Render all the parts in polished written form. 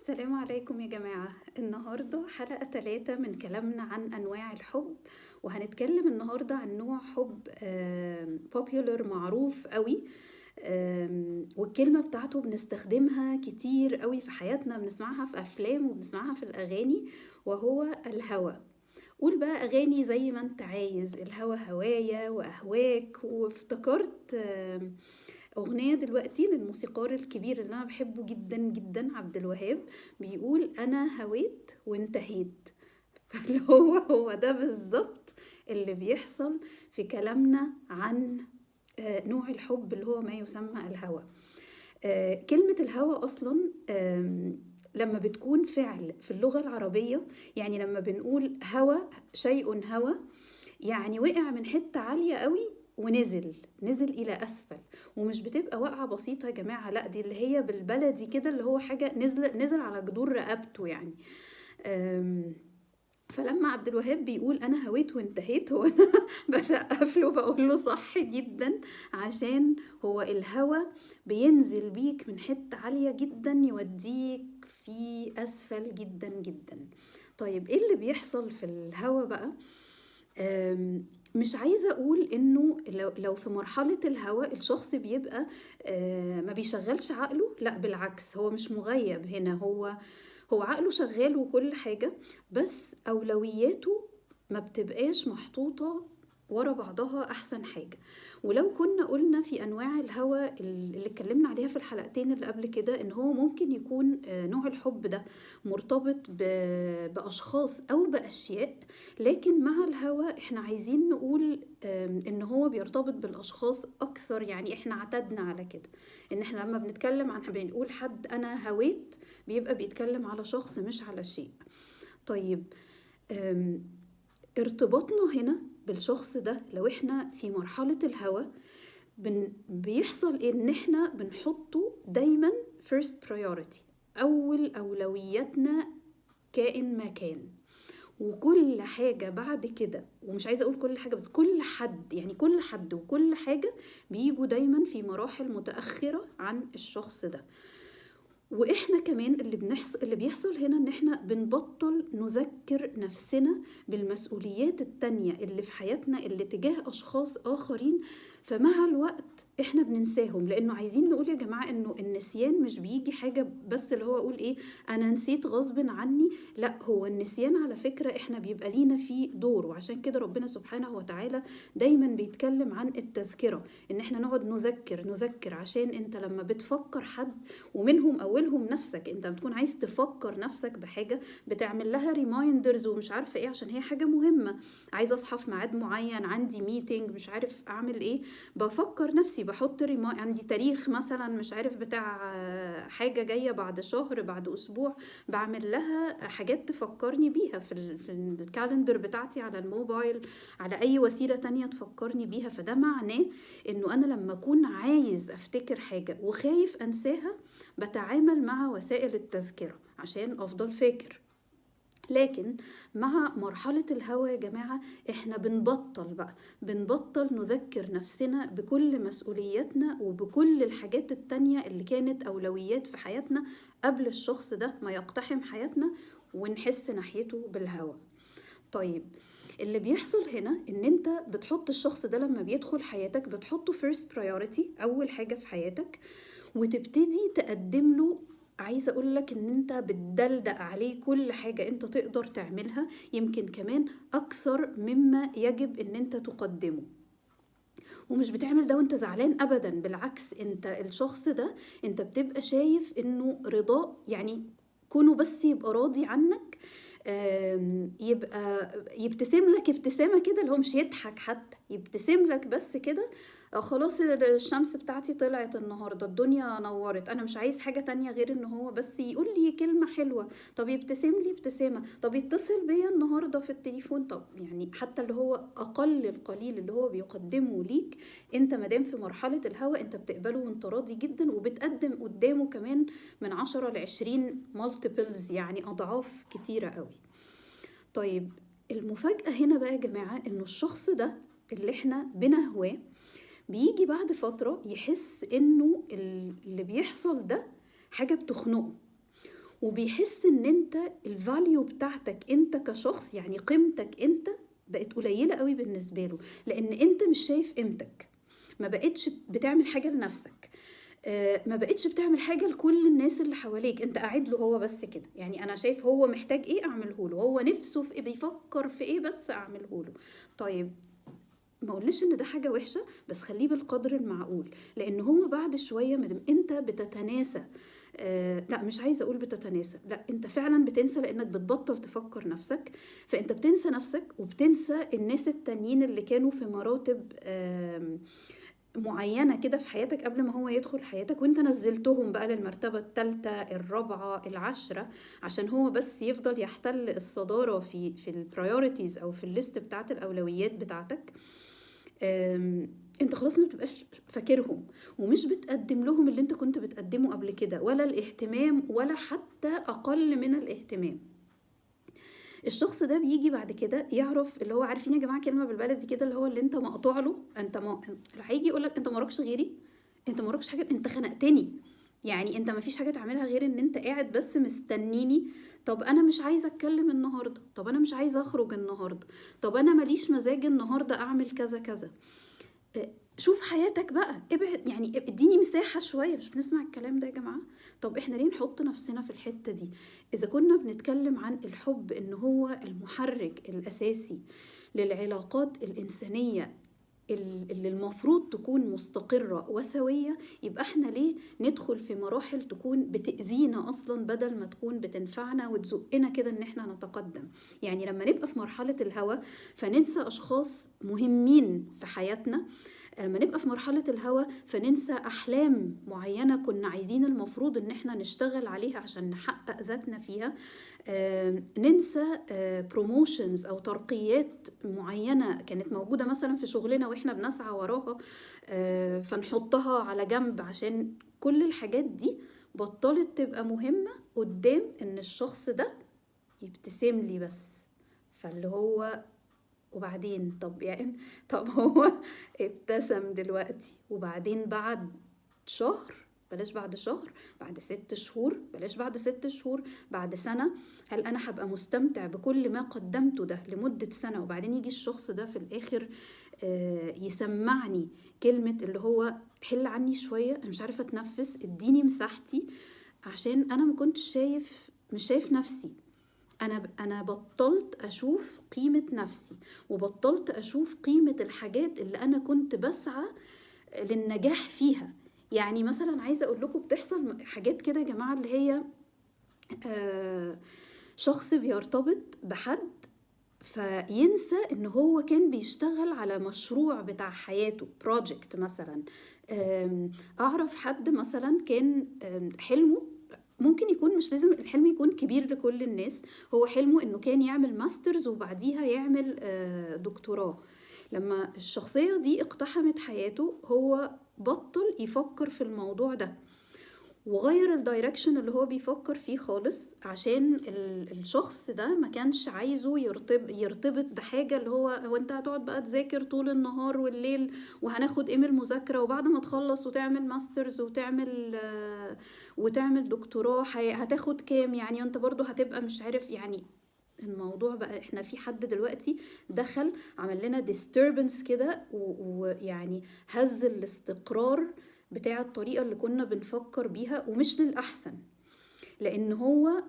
السلام عليكم يا جماعة. النهاردة حلقة 3 من كلامنا عن أنواع الحب، وهنتكلم النهاردة عن نوع حب popular معروف قوي. والكلمة بتاعته بنستخدمها كتير قوي في حياتنا، بنسمعها في أفلام وبنسمعها في الأغاني، وهو الهوى. قول بقى أغاني زي ما انت عايز، الهوى هوايا وأهواك. وافتكرت أغنية دلوقتي للموسيقار الكبير اللي أنا بحبه جدا جدا، عبد الوهاب، بيقول أنا هويت وانتهيت. فاللي هو ده بالظبط اللي بيحصل في كلامنا عن نوع الحب اللي هو ما يسمى الهوى. كلمة الهوى أصلا لما بتكون فعل في اللغة العربية، يعني لما بنقول هوى، شيء هوى، يعني وقع من حتة عالية قوي ونزل إلى أسفل. ومش بتبقى وقعة بسيطة يا جماعة، لا دي اللي هي بالبلدي كده، اللي هو حاجة نزل على جدور رقبته يعني. أم، فلما عبد الوهاب بيقول انا هويت وانتهيت، هو انا بسقف له بقول له صح جدا، عشان هو الهوى بينزل بيك من حتة عالية جدا يوديك في اسفل جدا جدا. طيب ايه اللي بيحصل في الهوى بقى؟ مش عايزة أقول إنه لو في مرحلة الهوى الشخص بيبقى ما بيشغلش عقله، لا بالعكس، هو مش مغيب هنا، هو عقله شغال وكل حاجة، بس أولوياته ما بتبقاش محطوطة ورا بعضها أحسن حاجة. ولو كنا قلنا في أنواع الهوى اللي اتكلمنا عليها في الحلقتين اللي قبل كده، إن هو ممكن يكون نوع الحب ده مرتبط بأشخاص أو بأشياء، لكن مع الهوى احنا عايزين نقول إن هو بيرتبط بالأشخاص أكثر. يعني احنا اعتدنا على كده، إن احنا لما بنتكلم عن بنقول حد أنا هويت، بيبقى بيتكلم على شخص مش على شيء. طيب ارتباطنا هنا بالشخص ده لو احنا في مرحلة الهوى، بيحصل ايه؟ ان احنا بنحطه دايما first priority، اول اولوياتنا كائن ما كان. وكل حاجة بعد كده، ومش عايزة اقول كل حاجة بس، كل حد، يعني كل حد وكل حاجة بيجوا دايما في مراحل متأخرة عن الشخص ده. واحنا كمان اللي بيحصل هنا ان احنا بنبطل نذكر نفسنا بالمسؤوليات التانية اللي في حياتنا اللي تجاه اشخاص اخرين. فمع الوقت احنا بننساهم، لانه عايزين نقول يا جماعة انه النسيان مش بيجي حاجة بس اللي هو اقول ايه انا نسيت غصب عني، لا، هو النسيان على فكرة احنا بيبقى لينا فيه دور. وعشان كده ربنا سبحانه وتعالى دايما بيتكلم عن التذكرة، ان احنا نقعد نذكر، عشان انت لما بتفكر حد، ومنهم اولهم نفسك، انت بتكون عايز تفكر نفسك بحاجه، بتعمل لها ريمايندرز ومش عارفه ايه عشان هي حاجه مهمه. عايزه اصحى في ميعاد معين، عندي ميتنج، مش عارف اعمل ايه، بفكر نفسي، بحط عندي تاريخ مثلا مش عارف بتاع حاجه جايه بعد شهر بعد اسبوع، بعمل لها حاجات تفكرني بيها في الكالندر بتاعتي على الموبايل، على اي وسيله تانية تفكرني بيها. فده معناه انه انا لما اكون عايز افتكر حاجه وخايف انساها، بتعامل مع وسائل التذكرة عشان أفضل فاكر. لكن مع مرحلة الهوى يا جماعة احنا بنبطل نذكر نفسنا بكل مسؤولياتنا وبكل الحاجات التانية اللي كانت أولويات في حياتنا قبل الشخص ده ما يقتحم حياتنا ونحس ناحيته بالهوى. طيب اللي بيحصل هنا ان انت بتحط الشخص ده لما بيدخل حياتك بتحطه first priority، اول حاجة في حياتك، وتبتدي تقدم له، عايزة اقولك ان انت بتدلدق عليه كل حاجة انت تقدر تعملها، يمكن كمان اكثر مما يجب ان انت تقدمه. ومش بتعمل ده وانت زعلان ابدا، بالعكس، انت الشخص ده انت بتبقى شايف انه رضاه، يعني كونه بس يبقى راضي عنك، يبقى يبتسم لك ابتسامة كده، اللي هو مش يضحك حتى، يبتسم لك بس كده. خلاص الشمس بتاعتي طلعت النهاردة، الدنيا نورت، انا مش عايز حاجة تانية غير ان هو بس يقول لي كلمة حلوة، طب يبتسم لي ابتسامة، طب يتصل بيا النهاردة في التليفون، طب يعني حتى اللي هو اقل القليل اللي هو بيقدمه ليك، انت مادام في مرحلة الهوى انت بتقبله وانت راضي جدا، وبتقدم قدامه كمان من 10 ل20 multiples، يعني اضعاف كتيرة قوي. طيب المفاجأة هنا بقى يا جماعة انه الشخص ده اللي احنا بنهواه بيجي بعد فترة يحس انه اللي بيحصل ده حاجة بتخنقه، وبيحس ان انت الفاليو بتاعتك انت كشخص، يعني قيمتك انت بقت قليلة قوي بالنسبة له، لان انت مش شايف قيمتك، ما بقتش بتعمل حاجة لنفسك، ما بقتش بتعمل حاجة لكل الناس اللي حواليك، انت قاعد له هو بس كده. يعني انا شايف هو محتاج ايه اعمله له، هو نفسه في ايه، بيفكر في ايه بس اعمله له. طيب ما اقولش ان ده حاجة وحشة، بس خليه بالقدر المعقول، لان هو بعد شوية مادام انت بتتناسى، لا مش عايزة اقول بتتناسى، لا انت فعلا بتنسى، لانك بتبطل تفكر نفسك، فانت بتنسى نفسك وبتنسى الناس التانيين اللي كانوا في مراتب معينة كده في حياتك قبل ما هو يدخل حياتك، وانت نزلتهم بقى للمرتبة الثالثة الرابعة العشرة، عشان هو بس يفضل يحتل الصدارة في البرايورتيز او في الليست بتاعت الاولويات بتاعتك. انت خلاص ما بتبقاش فاكرهم، ومش بتقدم لهم اللي انت كنت بتقدمه قبل كده، ولا الاهتمام، ولا حتى اقل من الاهتمام. الشخص ده بيجي بعد كده يعرف اللي هو، عارفين يا جماعه كلمه بالبلدي كده، اللي هو اللي انت مقطوع له، انت ما هيجي يقول لك انت ما وراكش غيري، انت ما وراكش حاجه، انت خنقتني، يعني انت ما فيش حاجه تعملها غير ان انت قاعد بس مستنيني. طب انا مش عايزه اتكلم النهارده، طب انا مش عايزه اخرج النهارده، طب انا ماليش مزاج النهارده اعمل كذا كذا. شوف حياتك بقى، ابعد، يعني اديني مساحة شوية. مش بنسمع الكلام ده يا جماعة؟ طب احنا ليه نحط نفسنا في الحتة دي؟ اذا كنا بنتكلم عن الحب ان هو المحرك الاساسي للعلاقات الانسانية اللي المفروض تكون مستقرة وسوية، يبقى احنا ليه ندخل في مراحل تكون بتأذينا اصلا بدل ما تكون بتنفعنا وتزقنا كده ان احنا نتقدم؟ يعني لما نبقى في مرحلة الهوى فننسى اشخاص مهمين في حياتنا، لما نبقى في مرحلة الهوى فننسى أحلام معينة كنا عايزين المفروض إن احنا نشتغل عليها عشان نحقق ذاتنا فيها، ننسى بروموشنز أو ترقيات معينة كانت موجودة مثلا في شغلنا وإحنا بنسعى وراها، فنحطها على جنب عشان كل الحاجات دي بطلت تبقى مهمة قدام إن الشخص ده يبتسم لي بس. فاللي هو وبعدين طب يعني طب هو ابتسم دلوقتي، وبعدين بعد شهر، بلاش بعد شهر، بعد 6 شهور، بلاش بعد 6 شهور، بعد سنة، هل أنا هبقى مستمتع بكل ما قدمته ده لمدة سنة، وبعدين يجي الشخص ده في الآخر يسمعني كلمة اللي هو حل عني شوية، أنا مش عارفة أتنفس، اديني مساحتي، عشان أنا ما كنتش مش شايف نفسي. انا بطلت اشوف قيمة نفسي، وبطلت اشوف قيمة الحاجات اللي انا كنت بسعى للنجاح فيها. يعني مثلا عايزة اقول لكم بتحصل حاجات كده يا جماعة، اللي هي شخص بيرتبط بحد فينسى ان هو كان بيشتغل على مشروع بتاع حياته، بروجكت مثلا. اعرف حد مثلا كان حلمه، ممكن يكون مش لازم الحلم يكون كبير لكل الناس، هو حلمه انه كان يعمل ماسترز وبعديها يعمل دكتوراه. لما الشخصية دي اقتحمت حياته هو بطل يفكر في الموضوع ده، وغير الدايركشن اللي هو بيفكر فيه خالص، عشان الشخص ده ما كانش عايزه يرتبط بحاجة اللي هو انت هتقعد بقى تذاكر طول النهار والليل، وهناخد ايه من المذاكرة، وبعد ما تخلص وتعمل ماسترز وتعمل دكتوراه هتاخد كام يعني، وانت برضو هتبقى مش عارف يعني. الموضوع بقى احنا في حد دلوقتي دخل عمل لنا disturbance كده، ويعني هز الاستقرار بتاع الطريقة اللي كنا بنفكر بيها، ومش للأحسن، لأن هو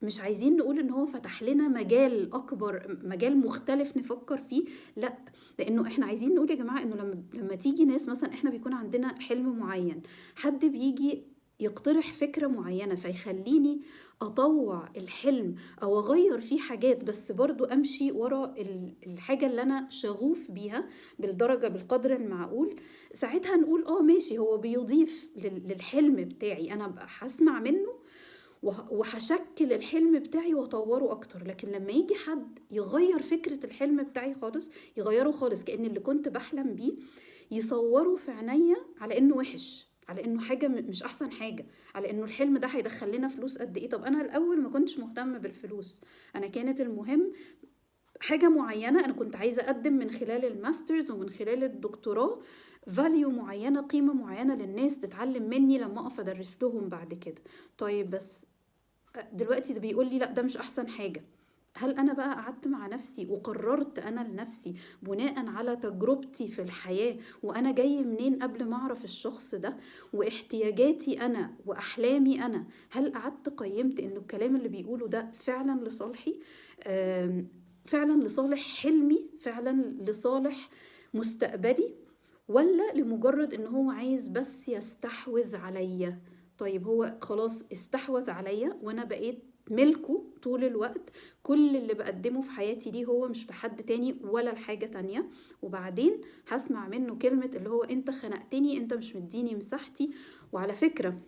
مش عايزين نقول ان هو فتح لنا مجال اكبر، مجال مختلف نفكر فيه، لا، لانه احنا عايزين نقول يا جماعة انه لما تيجي ناس مثلا، احنا بيكون عندنا حلم معين، حد بيجي يقترح فكرة معينة فيخليني أطوع الحلم أو أغير فيه حاجات، بس برضو أمشي ورا الحاجة اللي أنا شغوف بيها بالقدر المعقول، ساعتها نقول ماشي، هو بيضيف للحلم بتاعي، أنا هسمع منه وهشكل الحلم بتاعي واطوره اكتر. لكن لما يجي حد يغير فكرة الحلم بتاعي خالص، يغيره خالص، كأن اللي كنت بحلم بيه يصوره في عينيا على انه وحش، على انه حاجة مش احسن حاجة، على انه الحلم ده هيدخل لنا فلوس قد ايه. طب انا الاول ما كنتش مهتمة بالفلوس، انا كانت المهم حاجة معينة، انا كنت عايزة اقدم من خلال الماسترز ومن خلال الدكتوراه فاليو معينة، قيمة معينة للناس تتعلم مني لما اقف ادرس لهم بعد كده. طيب بس دلوقتي ده بيقول لي لا ده مش احسن حاجة. هل انا بقى قعدت مع نفسي وقررت انا لنفسي بناء على تجربتي في الحياة وانا جاي منين قبل ما اعرف الشخص ده واحتياجاتي انا واحلامي انا، هل قعدت قيمت انه الكلام اللي بيقوله ده فعلا لصالحي، فعلا لصالح حلمي، فعلا لصالح مستقبلي، ولا لمجرد ان هو عايز بس يستحوذ عليا؟ طيب هو خلاص استحوذ عليا وانا بقيت ملكه طول الوقت، كل اللي بقدمه في حياتي ليه هو مش لحد تاني ولا لحاجة تانية، وبعدين هسمع منه كلمة اللي هو انت خنقتني، انت مش مديني مساحتي. وعلى فكرة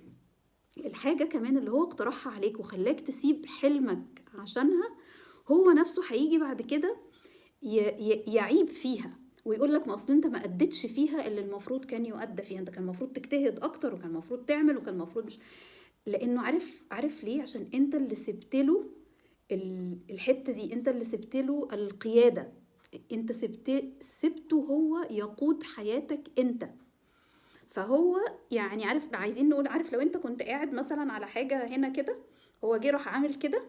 الحاجة كمان اللي هو اقترحها عليك وخلاك تسيب حلمك عشانها، هو نفسه هيجي بعد كده يعيب فيها ويقول لك ما اصل انت ما اديتش فيها اللي المفروض كان يؤدى فيها، انت كان المفروض تجتهد اكتر وكان المفروض تعمل وكان المفروض مش. لانه عارف ليه؟ عشان انت اللي سبت له الحتة دي، انت اللي سبت له القيادة، انت سبته هو يقود حياتك انت. فهو يعني عارف، عايزين نقول عارف لو انت كنت قاعد مثلا على حاجة هنا كده، هو جه راح عامل كده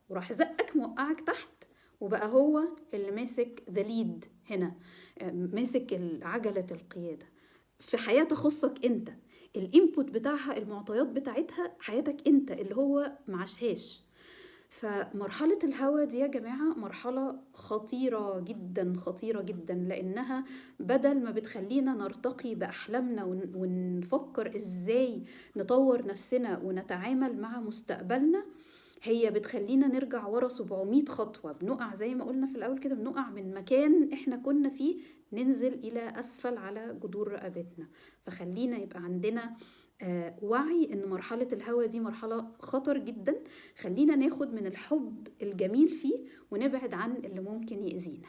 وراح زقك موقعك تحت، وبقى هو اللي ماسك ذا ليد هنا، ماسك عجلة القيادة في حياة تخصك انت، الانبوت بتاعها، المعطيات بتاعتها حياتك انت اللي هو معشهاش. فمرحلة الهوى دي يا جماعة مرحلة خطيرة جدا، خطيرة جدا، لأنها بدل ما بتخلينا نرتقي بأحلامنا ونفكر إزاي نطور نفسنا ونتعامل مع مستقبلنا، هي بتخلينا نرجع ورا 700 خطوة، بنقع زي ما قلنا في الأول كده، بنقع من مكان إحنا كنا فيه ننزل إلى أسفل على جذور رقبتنا. فخلينا يبقى عندنا وعي إن مرحلة الهوى دي مرحلة خطر جدا، خلينا ناخد من الحب الجميل فيه ونبعد عن اللي ممكن يأذينا.